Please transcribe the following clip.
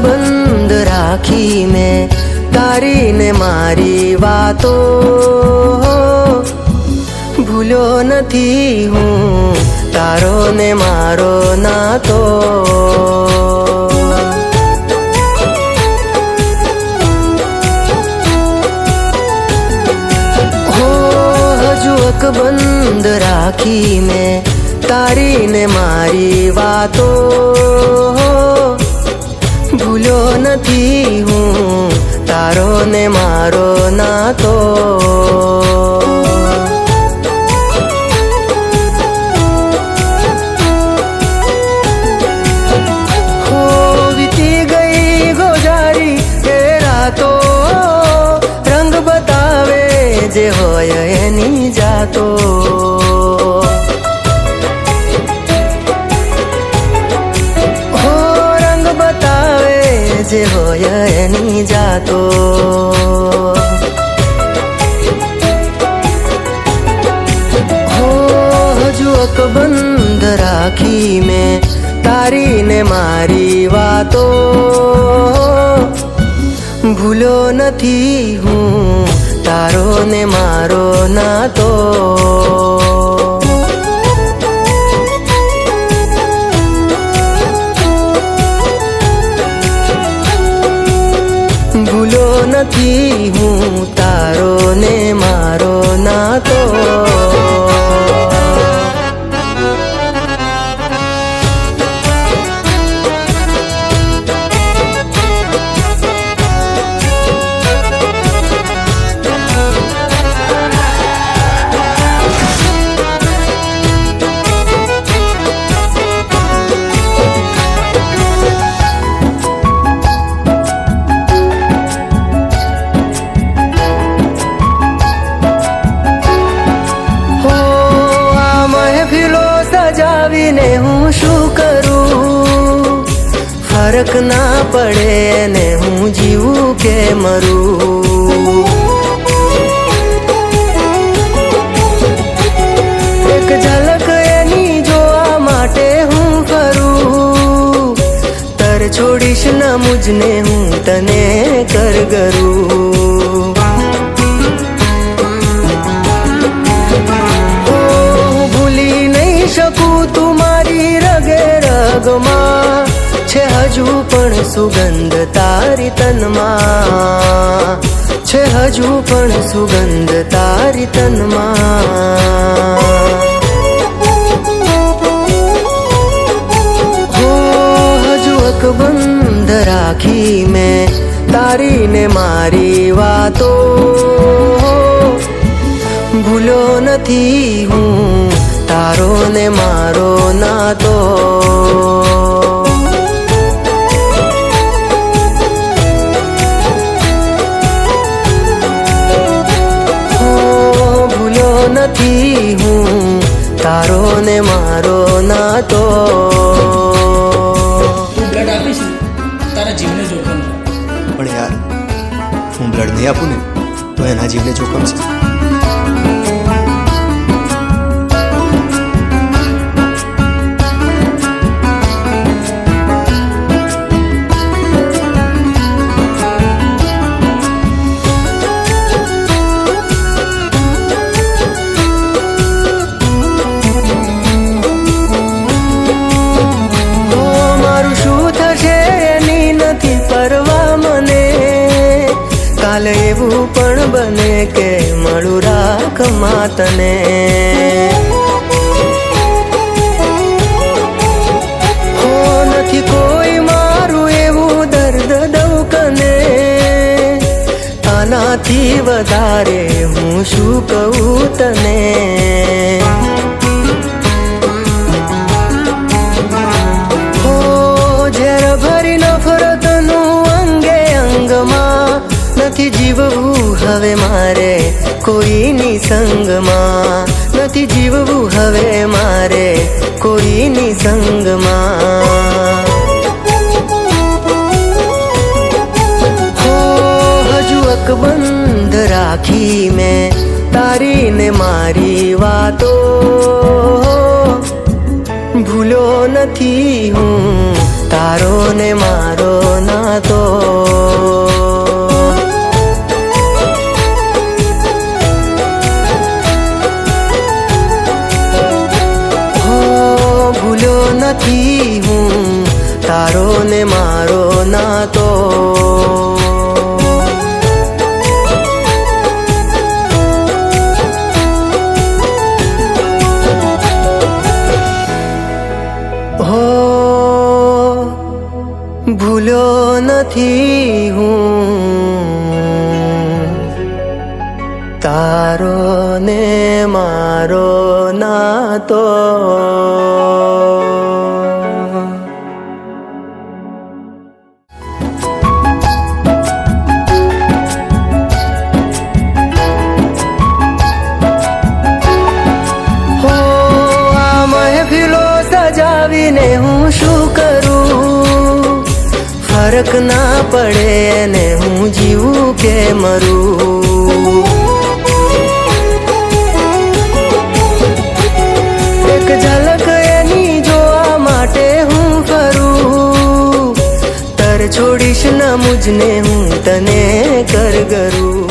બંધ રાખી મેં તારી ને મારી વાતો, ભૂલ્યો નથી હું તારો ને મારો નાતો। હો હજુ અકબંધ રાખી મેં તારી ને મારી વાતો, ભૂલ્યો નથી હું તારો ને મારો નાતો। હો વીતી ગઈ ગોજારી એ રાતો, રંગ બતાવે જે હોય એની જાતો। જે હોય એની જાતો। હો હજુ અકબંધ રાખી મેં તારી ને મારી વાતો, ભૂલ્યો નથી હું તારો ને મારો નાતો। ભૂલ્યો નથી હું તારો ને મારો નાતો। સજાવીને હું શું કરું, ફરક ના પડે ને હું જીવું કે મરું। એક ઝલક એની જોવા માટે હું ફરું, તર છોડીશ ન મુજને હું તને કરગરું। શકું તું મારી રગે રગમાં છે, હજુ પણ સુગંધ તારી તનમાં છે, હજુ પણ સુગંધ તારી તનમાં। હો હજુ અકબંધ રાખી મેં તારી ને મારી વાતો, ભૂલ્યો નથી હું તારો ને મારો નાતો। ભૂલ્યો નથી હું તારો ને મારો નાતો। તું બ્લડ આપીશ તારા જીવને જોખમ છે, પણ યાર હું બ્લડ નહીં આપું ને તો એના જીવને જોખમ છે। કાલે એવું પણ બને કે મળું રાખ માતને। એનાથી વધારે હું શું કહું તને. હો ઝેર ભરી નફરતનું અંગે અંગમાં નથી જીવવું હવે મારે કોઈની સંગમાં, નથી જીવવું હવે મારે કોઈની સંગમાં. હો હજુ અકબંધ રાખી મેં તારી ને મારી વાતો, ભૂલ્યો નથી હું તારો ને મારો નાતો. ભૂલ્યો નથી હું તારો ને મારો નાતો. હો ભૂલ્યો નથી હું તારો ને મારો નાતો. હો આ મહેફિલો સજાવીને હું શું કરું, ફરક ના પડે ને હું જીવું કે મરું. એક ઝલક એની જોવા માટે હું ફરું, તર છોડીશ ન મુજને હું તને કરગરું.